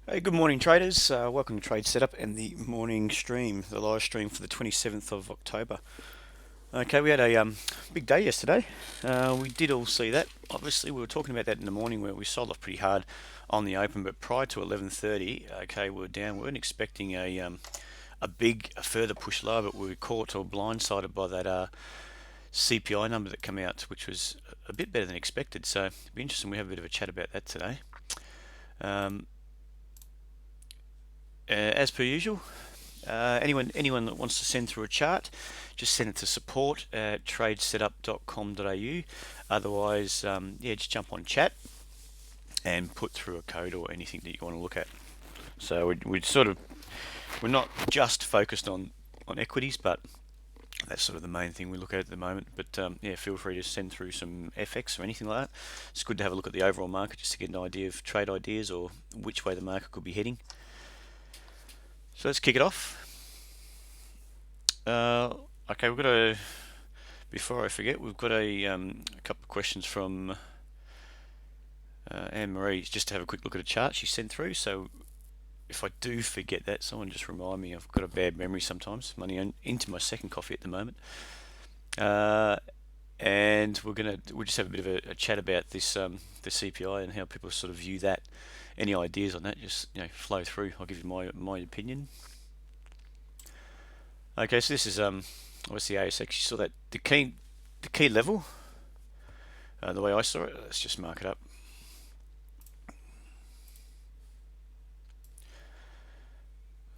Hey, good morning, traders. Welcome to Trade Setup and the morning stream, the live stream for the 27th of October. Okay, we had a big day yesterday. We did all see that. Obviously, we were talking about that in the morning where we sold off pretty hard on the open, but prior to 11:30, okay, we were down. We weren't expecting a further push lower, but we were caught or blindsided by that CPI number that came out, which was a bit better than expected. So it'd be interesting. We have a bit of a chat about that today. Um, as per usual, anyone that wants to send through a chart, just send it to support at tradesetup.com.au. Otherwise, yeah, just jump on chat and put through a code or anything that you want to look at. So we're not just focused on equities, but that's sort of the main thing we look at the moment. But yeah, feel free to send through some FX or anything like that. It's good to have a look at the overall market just to get an idea of trade ideas or which way the market could be heading. So let's kick it off. Uh, okay, before I forget, we've got a couple of questions from Anne Marie, just to have a quick look at a chart she sent through. So if I do forget that, someone just remind me. I've got a bad memory sometimes. I'm only into my second coffee at the moment. Uh, and we'll just have a bit of a chat about this the CPI and how people sort of view that. Any ideas on that? Just flow through. I'll give you my opinion. Okay, so this is obviously ASX. You saw that the key level. The way I saw it, let's just mark it up.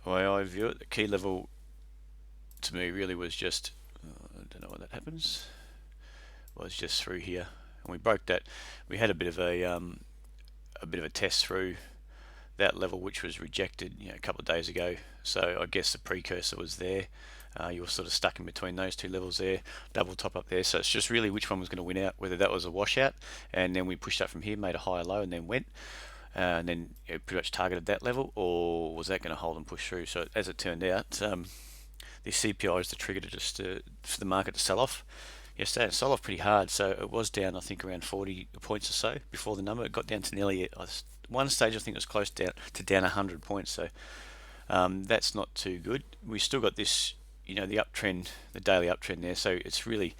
The way I view it, the key level to me really was just, I don't know why that happens, was just through here. And we broke that. We had a bit of a test through that level, which was rejected a couple of days ago. So I guess the precursor was there. You were sort of stuck in between those two levels there, double top up there. So it's just really which one was going to win out, whether that was a washout, and then we pushed up from here, made a higher low, and then went, and then pretty much targeted that level, or was that going to hold and push through? So as it turned out, the CPI is the trigger for the market to sell off. Yesterday it sold off pretty hard, so it was down I think around 40 points or so before the number. It got down to nearly one stage I think it was close down 100 points. So that's not too good. We still got this, the uptrend, the daily uptrend there. So it's really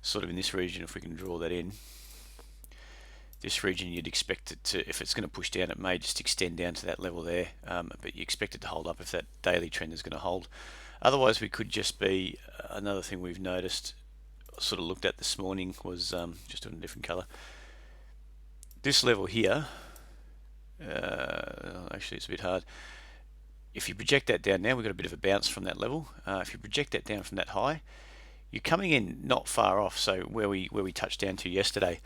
sort of in this region. If we can draw that in, this region you'd expect it to, if it's going to push down, it may just extend down to that level there. But you expect it to hold up if that daily trend is going to hold. Otherwise, we could just be another thing we've noticed, sort of looked at this morning, was just doing a different color. This level here, actually it's a bit hard. If you project that down now, we've got a bit of a bounce from that level. If you project that down from that high, you're coming in not far off. So where we touched down to yesterday.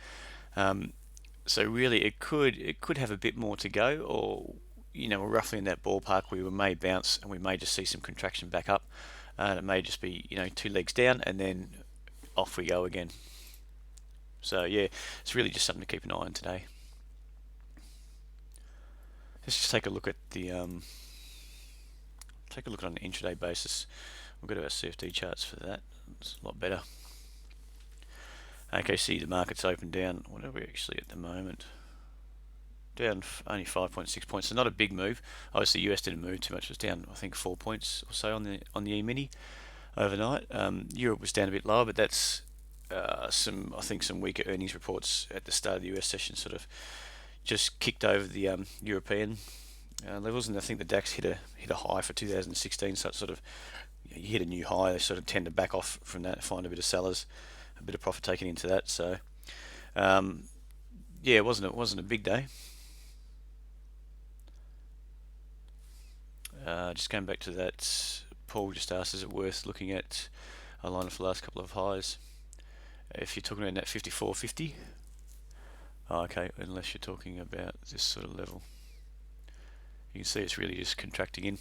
So really, it could have a bit more to go, or we're roughly in that ballpark. We may bounce and we may just see some contraction back up. And it may just be two legs down and then off we go again. So yeah, it's really just something to keep an eye on today. Let's just take a look at an intraday basis. We'll go to our CFD charts for that. It's a lot better. Okay, see the market's open down. What are we actually at the moment? Down only 5.6 points. So not a big move. Obviously, US didn't move too much. It was down I think 4 points or so on the E-mini overnight. Europe was down a bit lower, but that's some weaker earnings reports at the start of the US session sort of just kicked over the European levels, and I think the DAX hit a high for 2016. So it's sort of, you hit a new high, they sort of tend to back off from that, find a bit of sellers, a bit of profit taken into that. So yeah, it wasn't a big day. Just going back to that, Paul just asked, is it worth looking at a line for the last couple of highs? If you're talking about that 54.50, okay, unless you're talking about this sort of level, you can see it's really just contracting in.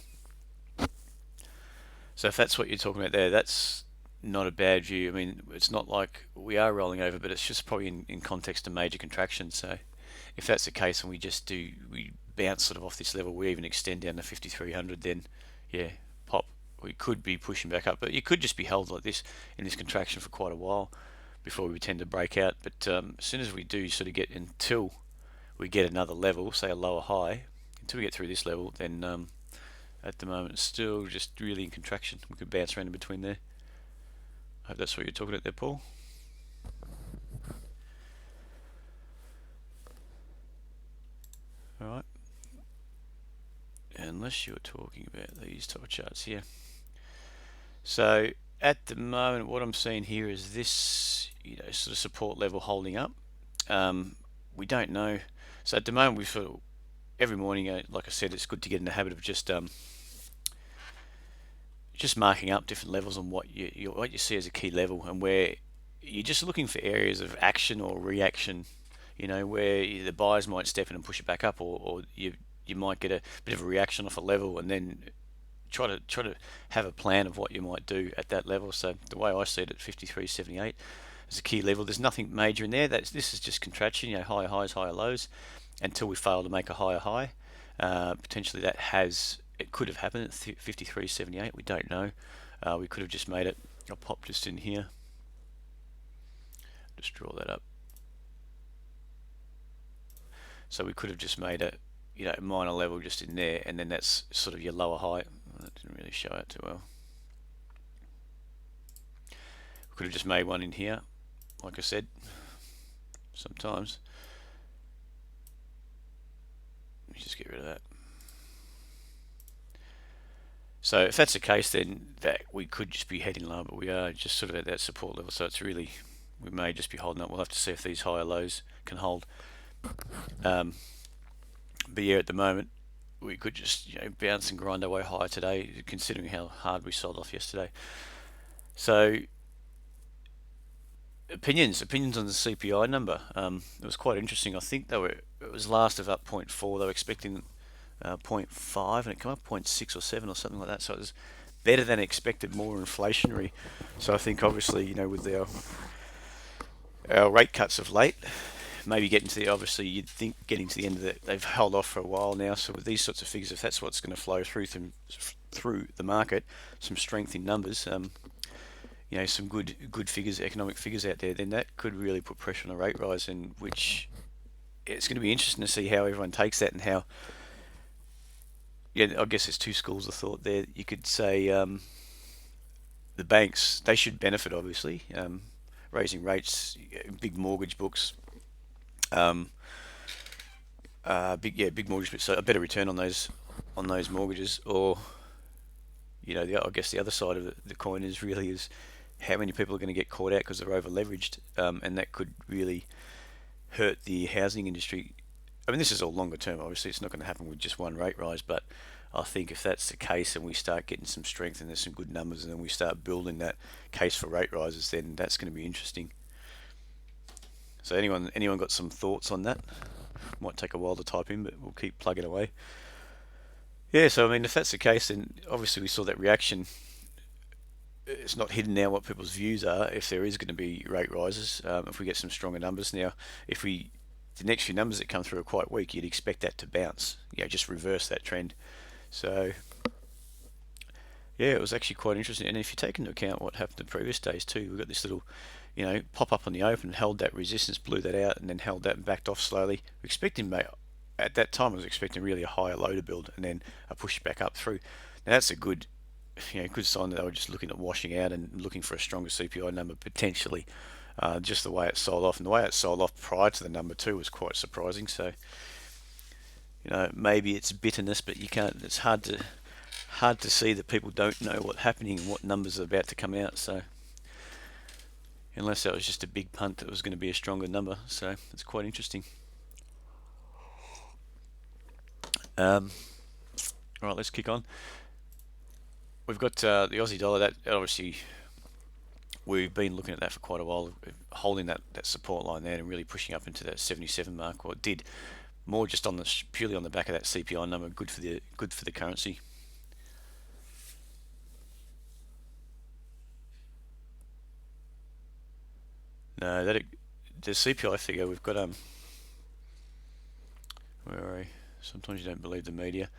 So if that's what you're talking about there, that's not a bad view. I mean, it's not like we are rolling over, but it's just probably in context of major contraction. So if that's the case and we bounce sort of off this level, we even extend down to 5300, then yeah, pop, we could be pushing back up, but you could just be held like this in this contraction for quite a while before we tend to break out. But as soon as we do sort of until we get another level, say a lower high, until we get through this level, then at the moment it's still just really in contraction. We could bounce around in between there. I hope that's what you're talking about there, Paul. Alright. Unless you're talking about these type of charts here. So at the moment what I'm seeing here is this, sort of support level holding up. We don't know. So at the moment we sort of every morning, like I said, it's good to get in the habit of just marking up different levels on what you see as a key level, and where you're just looking for areas of action or reaction. Where the buyers might step in and push it back up, or you might get a bit of a reaction off a level, and then try to have a plan of what you might do at that level. So the way I see it at 53.78 is a key level. There's nothing major in there. This is just contraction. Higher highs, higher lows, until we fail to make a higher high. Potentially it could have happened at 53.78. We don't know. We could have just made it. I'll pop just in here. Just draw that up. So we could have just made a minor level just in there, and then that's sort of your lower high. That didn't really show it too well. We could have just made one in here, like I said. Sometimes. Let me just get rid of that. So if that's the case, then that we could just be heading low, but we are just sort of at that support level. So it's really, we may just be holding up. We'll have to see if these higher lows can hold. But yeah, at the moment we could just bounce and grind our way higher today, considering how hard we sold off yesterday. So opinions on the CPI number. It was quite interesting. I think it was last of up 0.4. They were expecting 0.5, and it came up 0.6 or 7 or something like that. So it was better than expected, more inflationary. So I think obviously with our rate cuts of late, maybe obviously you'd think getting to the end of it, they've held off for a while now. So with these sorts of figures, if that's what's going to flow through the market, some strength in numbers, some good figures, economic figures out there, then that could really put pressure on a rate rise, and which it's going to be interesting to see how everyone takes that, and how. Yeah, I guess there's two schools of thought there. You could say the banks, they should benefit, obviously, raising rates, big mortgage books, big mortgage books, so a better return on those mortgages. Or I guess the other side of the coin is how many people are going to get caught out because they're over leveraged, and that could really hurt the housing industry. I mean, this is all longer term. Obviously, it's not going to happen with just one rate rise, but I think if that's the case and we start getting some strength and there's some good numbers, and then we start building that case for rate rises, then that's going to be interesting. So anyone got some thoughts on that? Might take a while to type in, but we'll keep plugging away. Yeah, so I mean, if that's the case, then obviously we saw that reaction. It's not hidden now what people's views are if there is going to be rate rises, if we get some stronger numbers. Now, the next few numbers that come through are quite weak, you'd expect that to bounce, just reverse that trend. So yeah, it was actually quite interesting. And if you take into account what happened the previous days too, we've got this little pop up on the open, held that resistance, blew that out, and then held that and backed off slowly. We're expecting, at that time I was expecting really a higher low to build and then a push back up through. Now that's a good sign that they were just looking at washing out and looking for a stronger CPI number potentially. Just the way it sold off, and the way it sold off prior to the number two was quite surprising. So maybe it's bitterness, but you can't. It's hard to see that people don't know what's happening and what numbers are about to come out. So unless that was just a big punt that was going to be a stronger number, so it's quite interesting. All right, let's kick on. We've got the Aussie dollar. That obviously we've been looking at that for quite a while, holding that support line there and really pushing up into that 77 mark. Or it did more just purely on the back of that CPI number. Good for the currency. No, the CPI figure we've got. Where are we? Sometimes you don't believe the media.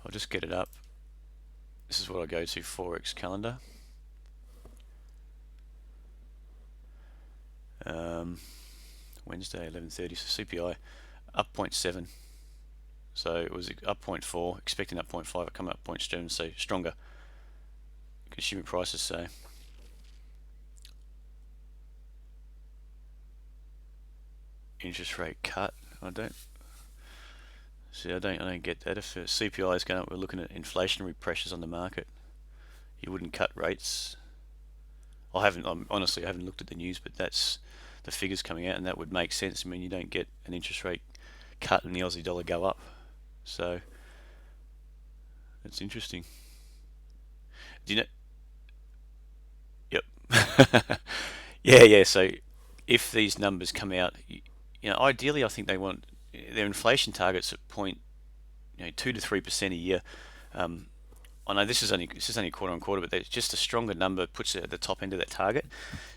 I'll just get it up. This is what I go to, Forex calendar. Wednesday 11:30. So CPI up 0.7. So it was up 0.4, expecting up 0.5, it come up 0.7, so stronger consumer prices. So interest rate cut. I don't see. I don't get that. If CPI is going up, we're looking at inflationary pressures on the market. You wouldn't cut rates. Honestly, I haven't looked at the news, but that's the figures coming out, and that would make sense. I mean, you don't get an interest rate cut and the Aussie dollar go up. So it's interesting. Do you know? Yep. Yeah. So if these numbers come out, ideally, I think they want their inflation targets at 2 to 3% a year. Um, I know this is only quarter on quarter, but it's just a stronger number puts it at the top end of that target.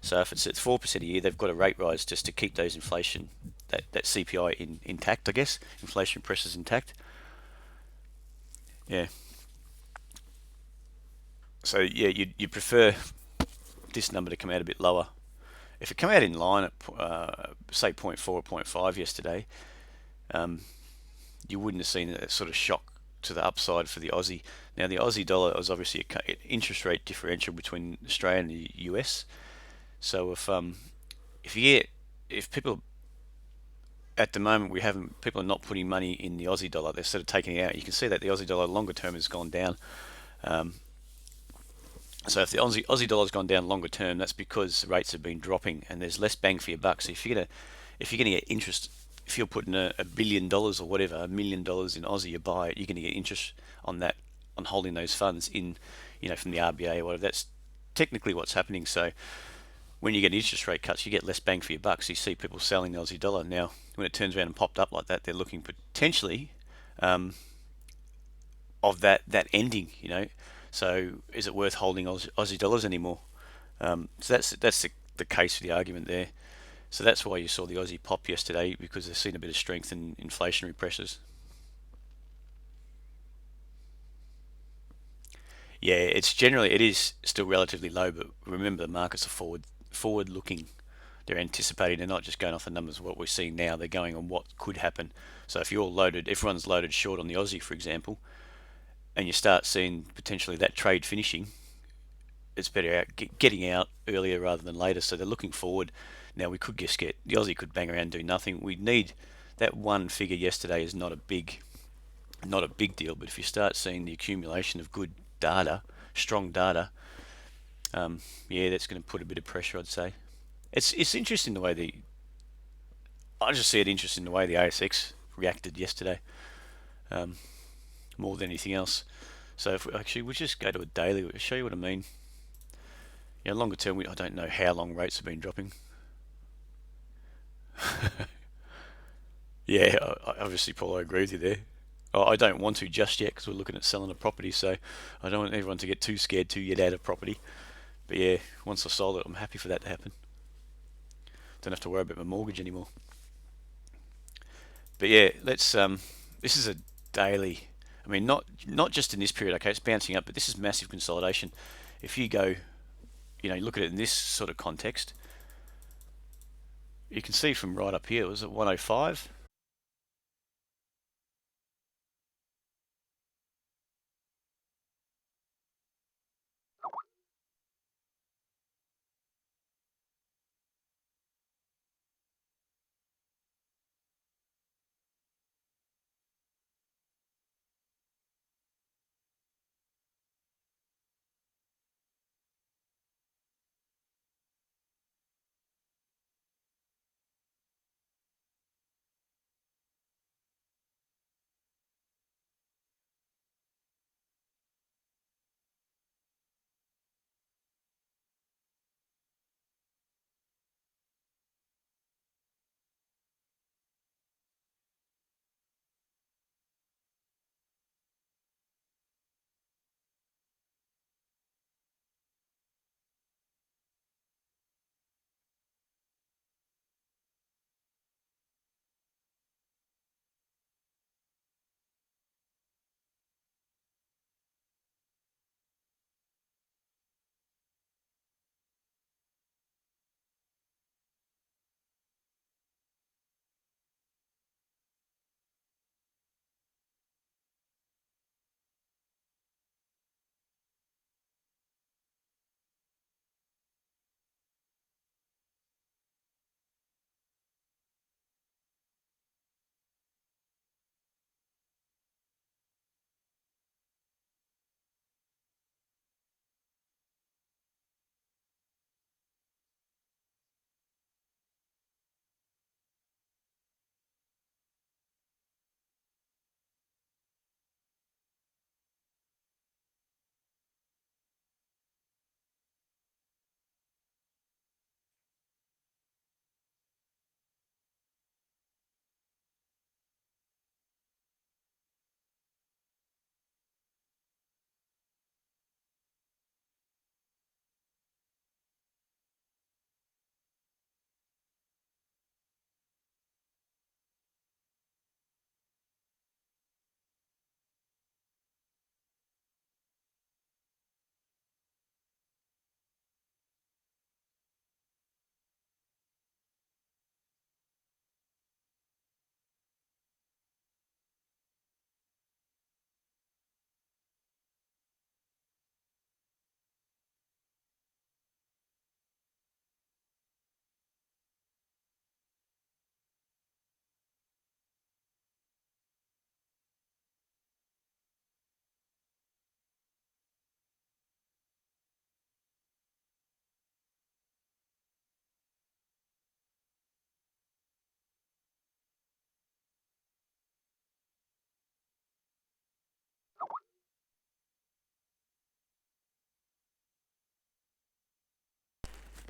So if it's at 4% a year, they've got a rate rise just to keep those inflation that CPI intact. I guess inflation pressures intact. Yeah. So yeah, you prefer this number to come out a bit lower. If it come out in line at say zero point 0.4 or zero point 0.5 yesterday, um, you wouldn't have seen that sort of shock to the upside for the Aussie. Now the Aussie dollar is obviously an interest rate differential between Australia and the US. So if you get if people at the moment people are not putting money in the Aussie dollar, they're sort of taking it out. You can see that the Aussie dollar longer term has gone down. Um, so if the Aussie dollar's gone down longer term, that's because rates have been dropping and there's less bang for your buck. So if you're gonna get interest, if you're putting $1 billion or whatever, $1 million in Aussie, you buy it, you're gonna get interest on that, on holding those funds in, from the RBA or whatever. That's technically what's happening. So when you get interest rate cuts, you get less bang for your buck. So you see people selling the Aussie dollar. Now, when it turns around and popped up like that, they're looking potentially um, of that ending. So is it worth holding Aussie dollars anymore? So that's the case for the argument there. So that's why you saw the Aussie pop yesterday, because they've seen a bit of strength in inflationary pressures. Yeah, it is still relatively low, but remember the markets are forward looking. They're anticipating. They're not just going off the numbers of what we're seeing now. They're going on what could happen. So if everyone's loaded short on the Aussie, for example, and you start seeing potentially that trade finishing, it's better getting out earlier rather than later. So they're looking forward. Now we could just get the Aussie could bang around and do nothing. We need that one figure yesterday is not a big deal. But if you start seeing the accumulation of good data, strong data, yeah, that's going to put a bit of pressure, I'd say. It's interesting the way I just see it interesting the way the ASX reacted yesterday, um, more than anything else. So if we'll just go to a daily, we'll show you what I mean. Longer term, I don't know how long rates have been dropping. Yeah, obviously, Paul, I agree with you there. I don't want to just yet because we're looking at selling a property, so I don't want everyone to get too scared to get out of property. But yeah, once I sold it, I'm happy for that to happen. Don't have to worry about my mortgage anymore. But yeah, let's. This is a daily. I mean, not just in this period. Okay, it's bouncing up, but this is massive consolidation. If you go, look at it in this sort of context, you can see from right up here, it was at 105.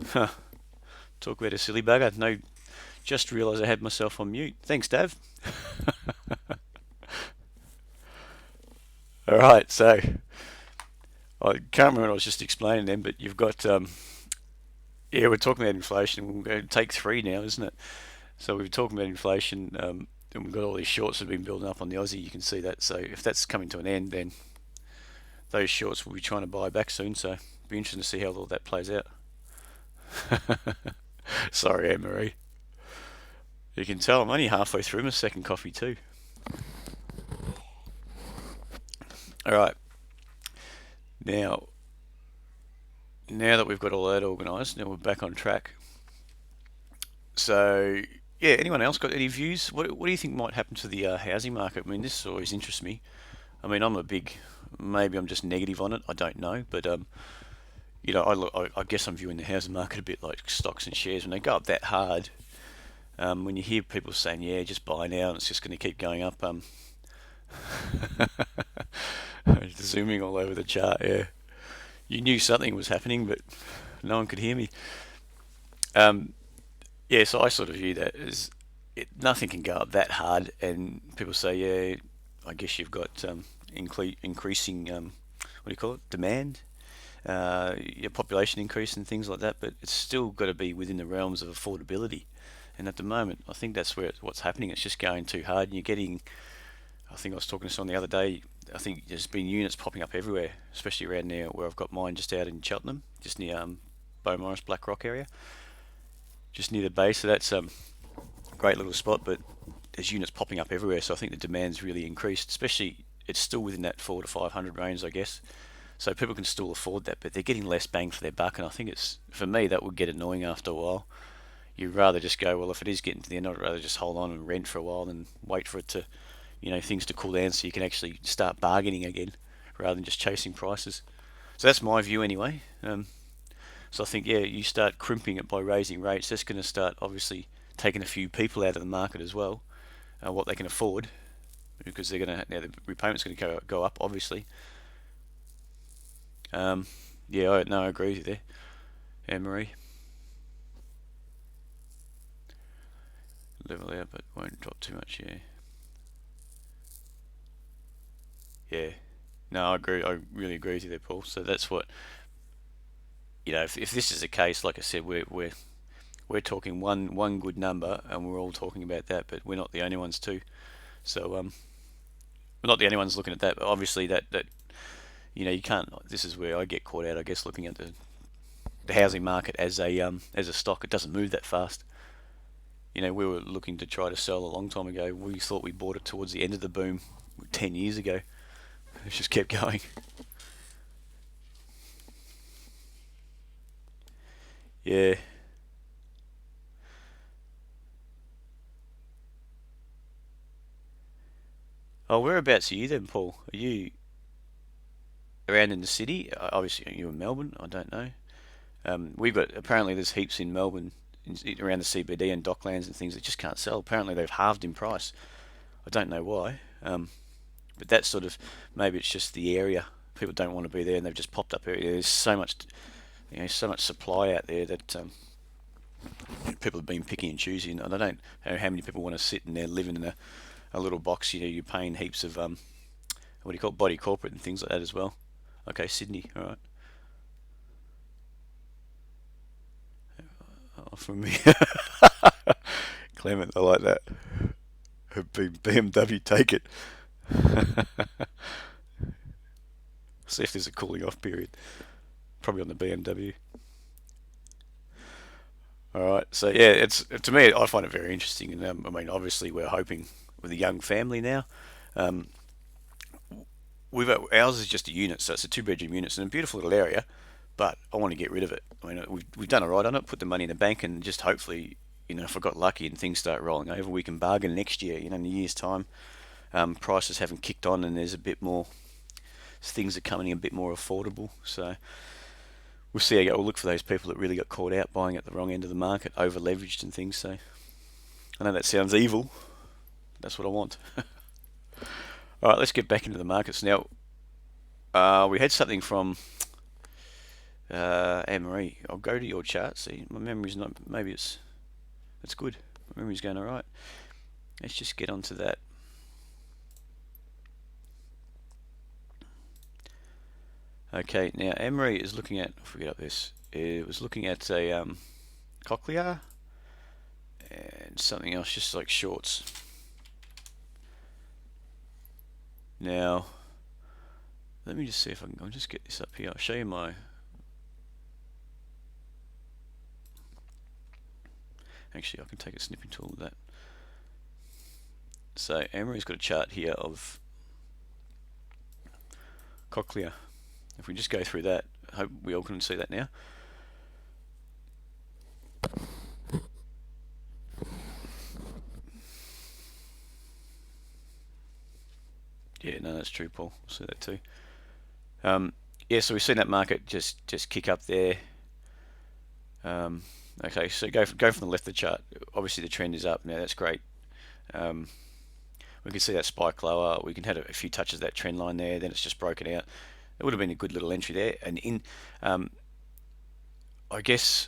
Huh. Talk about a silly bugger. No, just realised I had myself on mute. Thanks, Dave. All right, so I can't remember what I was just explaining then, but you've got yeah, we're talking about inflation. We're going to take three now, isn't it? So we're talking about inflation, and we've got all these shorts that have been building up on the Aussie. You can see that. So if that's coming to an end, then those shorts will be trying to buy back soon. So it'll be interesting to see how all that plays out. Sorry, Anne Marie. You can tell I'm only halfway through my second coffee too. All right, now now that we've got all that organised, now we're back on track. So yeah, anyone else got any views? What do you think might happen to the housing market? I mean, this always interests me. I mean, maybe I'm just negative on it. I don't know, but I guess I'm viewing the housing market a bit like stocks and shares. When they go up that hard, when you hear people saying, "Yeah, just buy now," and it's just going to keep going up, zooming all over the chart. Yeah, you knew something was happening, but no one could hear me. Um, yeah, so I sort of view that as nothing can go up that hard, and people say, "Yeah, I guess you've got increasing what do you call it, demand." Your population increase and things like that, but it's still got to be within the realms of affordability. And at the moment, I think that's what's happening. It's just going too hard, and you're getting. I think I was talking to someone the other day. I think there's been units popping up everywhere, especially around there where I've got mine, just out in Cheltenham, just near Beaumaris, Black Rock area, just near the base. So that's a great little spot, but there's units popping up everywhere. So I think the demand's really increased, especially it's still within that 4 to 500 range, I guess. So people can still afford that, but they're getting less bang for their buck. And I think for me, that would get annoying after a while. You'd rather just go, well, if it is getting to the end, I'd rather just hold on and rent for a while than wait for it to, things to cool down so you can actually start bargaining again rather than just chasing prices. So that's my view anyway. So I think, yeah, you start crimping it by raising rates. That's going to start obviously taking a few people out of the market as well, what they can afford, because the repayment's going to go up obviously. Yeah, I agree with you there, Anne Marie. Level out, but won't drop too much. Yeah, yeah. No, I agree. I really agree with you there, Paul. So that's what if this is the case, like I said, we're talking one good number, and we're all talking about that, but we're not the only ones too. So we're not the only ones looking at that. But obviously, that you can't. This is where I get caught out, I guess, looking at the housing market as a stock. It doesn't move that fast. We were looking to try to sell a long time ago. We thought we bought it towards the end of the boom 10 years ago. It just kept going. Yeah. Oh, whereabouts are you then, Paul? Are you around in the city? Obviously, are you in Melbourne? I don't know. We've got, apparently there's heaps in Melbourne, around the CBD and Docklands and things that just can't sell. Apparently they've halved in price. I don't know why. But that's sort of, maybe it's just the area. People don't want to be there, and they've just popped up area. There's so much supply out there that people have been picking and choosing. And I don't know how many people want to sit in there living in a little box. You're paying heaps of what do you call it, body corporate and things like that as well. Okay, Sydney. All right. Oh, from me, Clement. I like that. BMW, take it. See if there's a cooling off period. Probably on the BMW. All right. So yeah, it's to me, I find it very interesting, and I mean, obviously, we're hoping with a young family now. Um, ours is just a unit, so it's a two-bedroom unit. It's in a beautiful little area, but I want to get rid of it. I mean, we've done all right on it, put the money in the bank, and just hopefully, if I got lucky and things start rolling over, we can bargain next year. In a year's time, prices haven't kicked on, and there's a bit more. Things are coming a bit more affordable. So we'll see how you go. We'll look for those people that really got caught out buying at the wrong end of the market, over leveraged and things. So I know that sounds evil. That's what I want. All right, let's get back into the markets now. We had something from Anne-Marie, I'll go to your chart. See, my memory's not, maybe it's good. My memory's going all right. Let's just get onto that. Okay, now Anne-Marie is looking at, if we get up this, it was looking at a cochlear and something else, just like shorts. Now, let me just see if I can, I'll just get this up here. I'll show you my, actually I can take a snipping tool with that. So Anne-Marie's got a chart here of cochlear. If we just go through that, I hope we all can see that now. Yeah, no, that's true, Paul. We'll see that too. Yeah, so we've seen that market just kick up there. Okay, so go from the left of the chart. Obviously, the trend is up now. That's great. We can see that spike lower. We can have a few touches of that trend line there. Then it's just broken out. It would have been a good little entry there. And in, I guess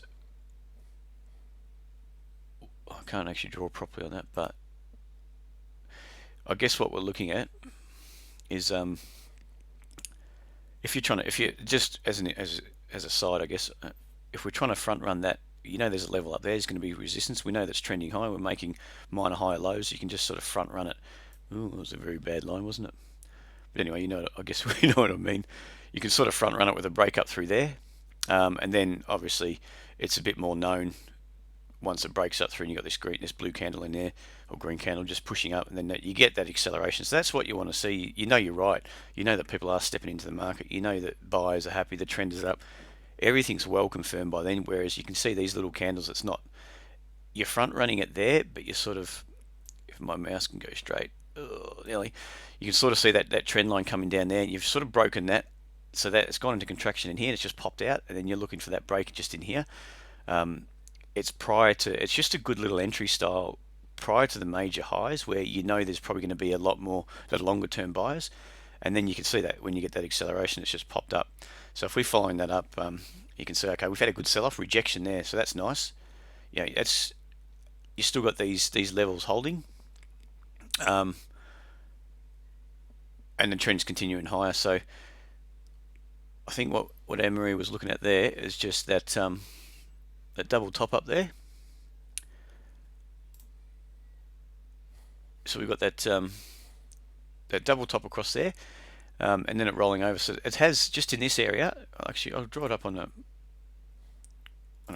I can't actually draw properly on that, but I guess what we're looking at is if you just as a side, I guess if we're trying to front run that, you know, there's a level up there. There's going to be resistance. We know that's trending high. We're making minor higher lows. You can just sort of front run it. Ooh, it was a very bad line, wasn't it? But anyway, you know, I guess you know what I mean. You can sort of front run it with a break up through there, and then obviously it's a bit more known once it breaks up through and you got this blue candle in there, or green candle just pushing up, and then you get that acceleration. So that's what you want to see. You know you're right. You know that people are stepping into the market. You know that buyers are happy. The trend is up. Everything's well confirmed by then. Whereas you can see these little candles. It's not, you're front running it there, but you're sort of, if my mouse can go straight, nearly, you can sort of see that trend line coming down there, and you've sort of broken that, so that it's gone into contraction in here. And it's just popped out, and then you're looking for that break just in here. It's just a good little entry style prior to the major highs, where you know there's probably going to be a lot more that longer term buyers, and then you can see that when you get that acceleration, it's just popped up. So if we're following that up, you can see, okay, we've had a good sell-off rejection there, so that's nice. Yeah, that's, you still got these levels holding, and the trend's continuing higher. So I think what Anne-Marie was looking at there is just that that double top up there. So we've got that that double top across there, and then it rolling over. So it has just in this area. Actually, I'll draw it up on a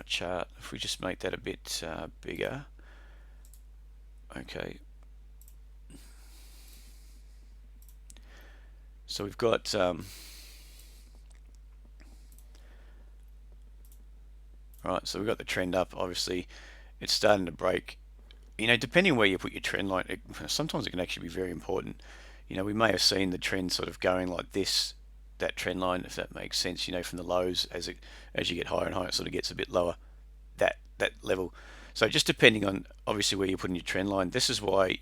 chart. If we just make that a bit bigger, okay. So we've got right. So we've got the trend up. Obviously, it's starting to break. You know, depending where you put your trend line, sometimes it can actually be very important. You know, we may have seen the trend sort of going like this, that trend line, if that makes sense. You know, from the lows as you get higher and higher, it sort of gets a bit lower. That level. So just depending on obviously where you're putting your trend line, this is why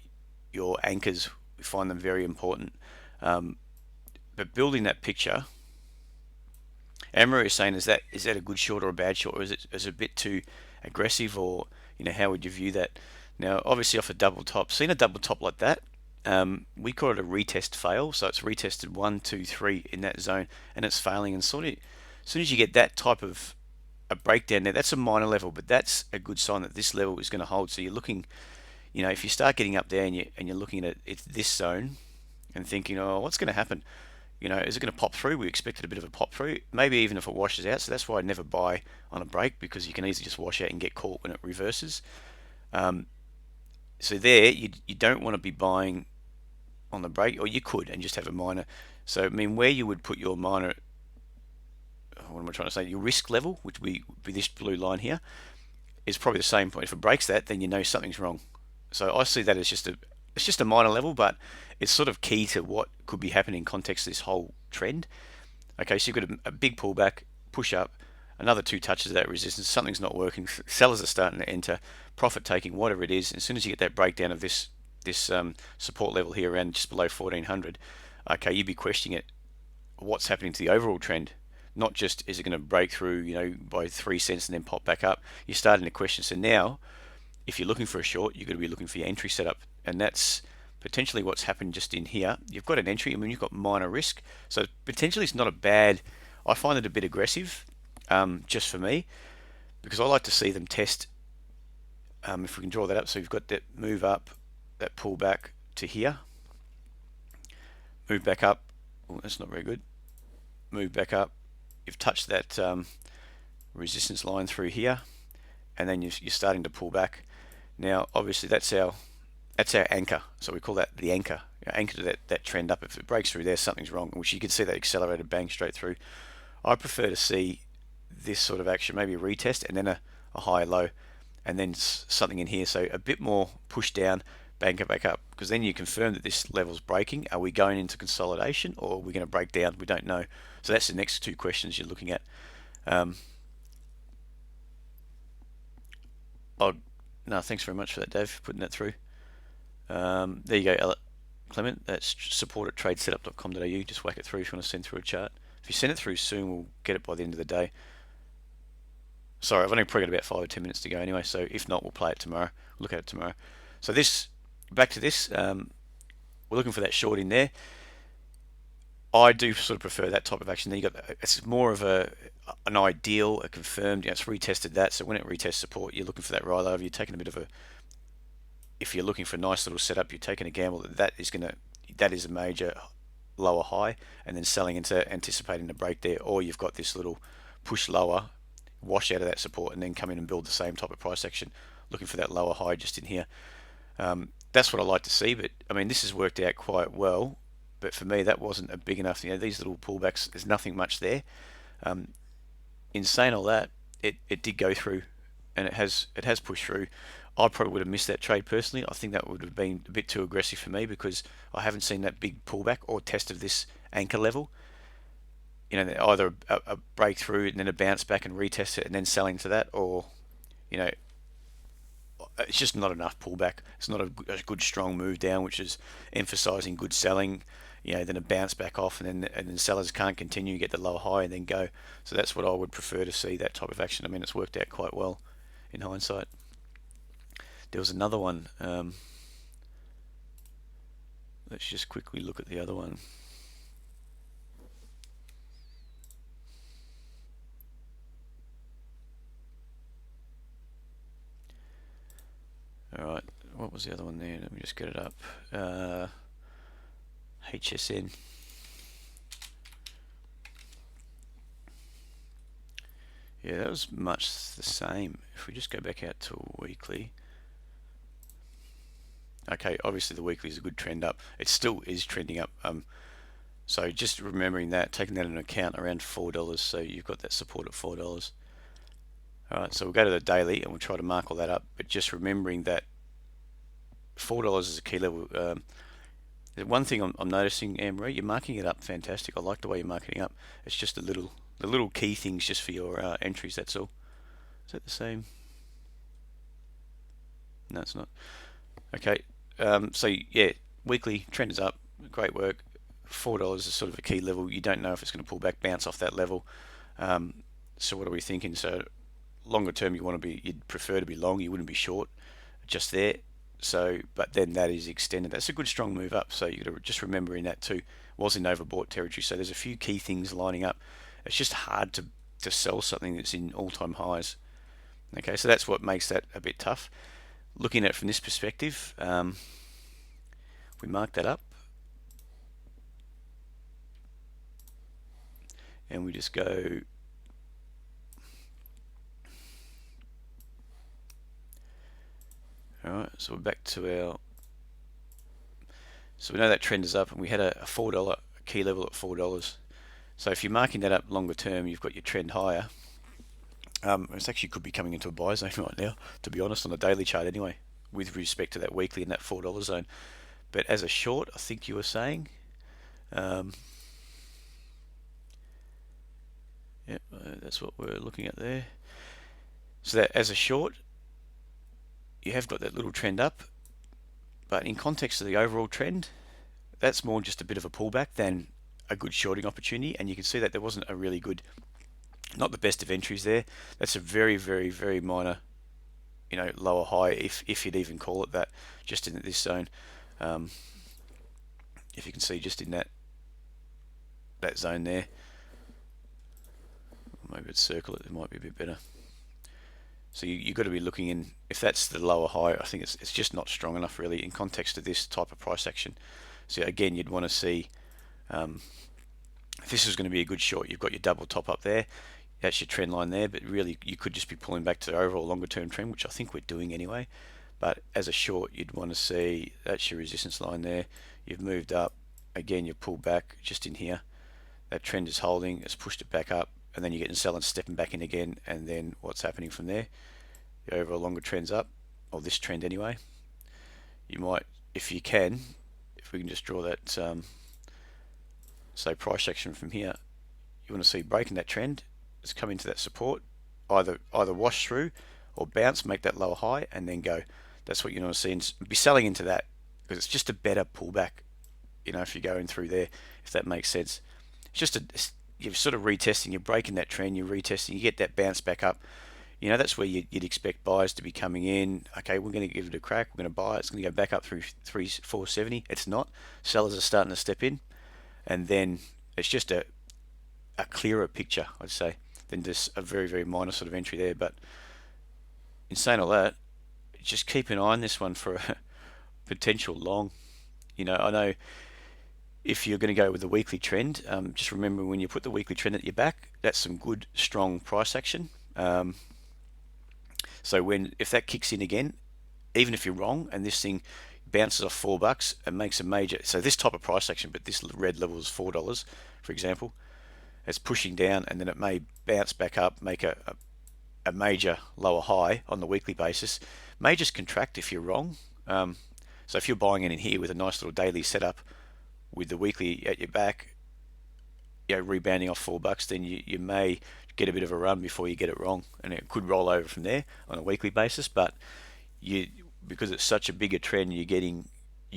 your anchors, we find them very important. But building that picture, Amber is saying, is that a good short or a bad short, or is it a bit too aggressive, or you know, how would you view that? Now, obviously off a double top, seeing a double top like that, we call it a retest fail. So it's retested 1, 2, 3 in that zone, and it's failing. And sort of, as soon as you get that type of a breakdown there, that's a minor level, but that's a good sign that this level is going to hold. So you're looking, you know, if you start getting up there and you're looking at it's this zone and thinking, oh, what's going to happen? You know, is it going to pop through? We expected a bit of a pop through, maybe even if it washes out. So that's why I never buy on a break, because you can easily just wash out and get caught when it reverses. So there, you don't want to be buying on the break, or you could and just have a minor. So I mean, where you would put your minor, what am I trying to say? Your risk level, which would be this blue line here, is probably the same point. If it breaks that, then you know something's wrong. So I see that as just a minor level, but it's sort of key to what could be happening in context of this whole trend. Okay, so you've got a big pullback, push up, another 2 touches of that resistance, something's not working, sellers are starting to enter, profit taking, whatever it is. As soon as you get that breakdown of this support level here around just below 1400, okay, you'd be questioning it, what's happening to the overall trend. not just is it going to break through, by 3 cents and then pop back up. You're starting to question. So now, if you're looking for a short, you're going to be looking for your entry setup, and that's potentially what's happened just in here. You've got an entry. I mean, you've got minor risk, so potentially it's not a bad. I find it a bit aggressive, just for me, because I like to see them test. If we can draw that up, so you've got that move up, that pull back to here, move back up. Oh, that's not very good. Move back up. You've touched that resistance line through here, and then you're starting to pull back. Now, obviously, that's our anchor. So we call that the anchor. Anchor to that trend up. If it breaks through there, something's wrong. Which you can see that accelerated bang straight through. I prefer to see this sort of action, maybe a retest and then a higher low, and then something in here. So a bit more push down, bank it back up, because then you confirm that this level's breaking. Are we going into consolidation, or are we going to break down? We don't know. So that's the next two questions you're looking at. No, thanks very much for that, Dave, for putting that through. There you go, Clement. That's support at TradeSetup.com.au. Just whack it through if you want to send through a chart. If you send it through soon, we'll get it by the end of the day. Sorry, I've only probably got about 5 or 10 minutes to go anyway, so if not, we'll play it tomorrow. We'll look at it tomorrow. So back to this, we're looking for that short in there. I do sort of prefer that type of action. Then it's more of an ideal, a confirmed. It's retested that, so when it retests support, you're looking for that right over. You're taking a bit of if you're looking for a nice little setup, you're taking a gamble that is a major lower high, and then selling into anticipating the break there, or you've got this little push lower, wash out of that support, and then come in and build the same type of price action, looking for that lower high just in here. That's what I like to see, but I mean, this has worked out quite well. But for me, that wasn't a big enough. These little pullbacks, there's nothing much there. In saying all that, it did go through, and it has pushed through. I probably would have missed that trade personally. I think that would have been a bit too aggressive for me, because I haven't seen that big pullback or test of this anchor level. Either a breakthrough and then a bounce back and retest it and then selling to that, or it's just not enough pullback. It's not a good strong move down, which is emphasizing good selling. Then a bounce back off, and then sellers can't continue, get the lower high and then go. So that's what I would prefer to see, that type of action. I mean, it's worked out quite well in hindsight. There was another one. Let's just quickly look at the other one. Alright, what was the other one there? Let me just get it up. HSN. Yeah, that was much the same. If we just go back out to weekly. Okay, obviously the weekly is a good trend up. It still is trending up. So just remembering that, taking that into account, around $4. So you've got that support at $4. Alright, so we'll go to the daily and we'll try to mark all that up. But just remembering that $4 is a key level. One thing I'm noticing, Anne-Marie, you're marking it up fantastic. I like the way you're marking it up. It's just the little key things just for your entries, that's all. Is that the same? No, it's not. Okay, so yeah, weekly trend is up. Great work. $4 is sort of a key level. You don't know if it's going to pull back, bounce off that level. So what are we thinking? So longer term, you'd prefer to be long. You wouldn't be short just there. So, but then that is extended. That's a good strong move up. So you got to just remember in that too. Was in overbought territory. So there's a few key things lining up. It's just hard to sell something that's in all-time highs. Okay, so that's what makes that a bit tough. Looking at it from this perspective, we mark that up, and we just go. Alright, so we're back to our. So we know that trend is up, and we had a $4 key level at $4. So if you're marking that up longer term, you've got your trend higher. It actually could be coming into a buy zone right now, to be honest, on the daily chart anyway, with respect to that weekly in that $4 zone. But as a short, I think you were saying, that's what we're looking at there. So that as a short, you have got that little trend up, but in context of the overall trend, that's more just a bit of a pullback than a good shorting opportunity. And you can see that there wasn't a really good Not the best of entries there. That's a very, very, very minor, lower high, if you'd even call it that, just in this zone. Um, if you can see, just in that zone there. Maybe let's circle it. It might be a bit better. So you've got to be looking in. If that's the lower high, I think it's just not strong enough really in context of this type of price action. So again, you'd want to see if this is going to be a good short. You've got your double top up there. That's your trend line there, but really you could just be pulling back to the overall longer term trend, which I think we're doing anyway. But as a short, you'd want to see that's your resistance line there. You've moved up. Again, you've pulled back just in here. That trend is holding. It's pushed it back up, and then you're getting selling, stepping back in again, and then what's happening from there? The overall longer trend's up, or this trend anyway. You might, if you can, if we can just draw that, say price action from here, you want to see breaking that trend. It's come into that support, either wash through or bounce, make that lower high, and then go. That's what you want to see, and be selling into that because it's just a better pullback. If you're going through there, if that makes sense. It's just you're sort of retesting, you're breaking that trend, you're retesting, you get that bounce back up. That's where you'd expect buyers to be coming in. Okay, we're going to give it a crack, we're going to buy it, it's going to go back up through 470. It's not. Sellers are starting to step in, and then it's just a clearer picture, I'd say, than just a very, very minor sort of entry there. But in saying all that, just keep an eye on this one for a potential long. I know if you're going to go with the weekly trend, just remember when you put the weekly trend at your back, that's some good, strong price action. So if that kicks in again, even if you're wrong and this thing bounces off $4 and makes a major, so this type of price action, but this red level is $4, for example, it's pushing down and then it may bounce back up, make a major lower high on the weekly basis. May just contract if you're wrong. So if you're buying it in here with a nice little daily setup with the weekly at your back, rebounding off $4, then you may get a bit of a run before you get it wrong, and it could roll over from there on a weekly basis. But because it's such a bigger trend, you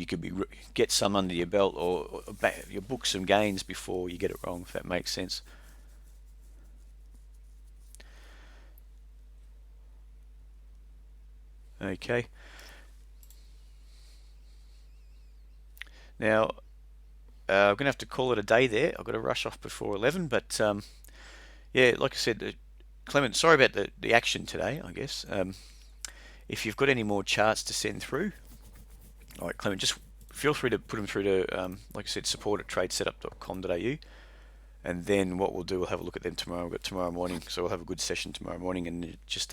could get some under your belt, or you book some gains before you get it wrong, if that makes sense. Okay. Now, I'm going to have to call it a day there. I've got to rush off before 11, but yeah, like I said, Clement, sorry about the action today, I guess. If you've got any more charts to send through, all right, Clement, just feel free to put them through to, like I said, support at tradesetup.com.au. And then what we'll do, we'll have a look at them tomorrow. We've got tomorrow morning, so we'll have a good session tomorrow morning and just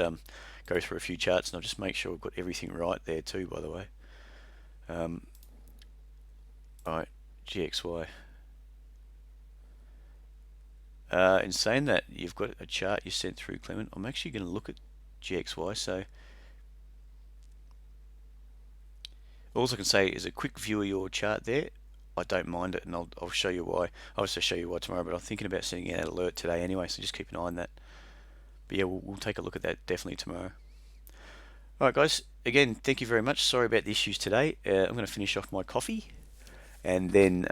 go through a few charts, and I'll just make sure we've got everything right there too, by the way. Alright, GXY. In saying that, you've got a chart you sent through, Clement. I'm actually going to look at GXY, so all I can say is a quick view of your chart there. I don't mind it, and I'll show you why. I'll also show you why tomorrow, but I'm thinking about sending out an alert today anyway, so just keep an eye on that. But yeah, we'll take a look at that definitely tomorrow. Alright guys, again, thank you very much. Sorry about the issues today. I'm going to finish off my coffee, and then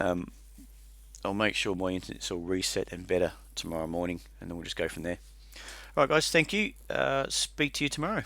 I'll make sure my internet's all reset and better tomorrow morning, and then we'll just go from there. Alright guys, thank you. Speak to you tomorrow.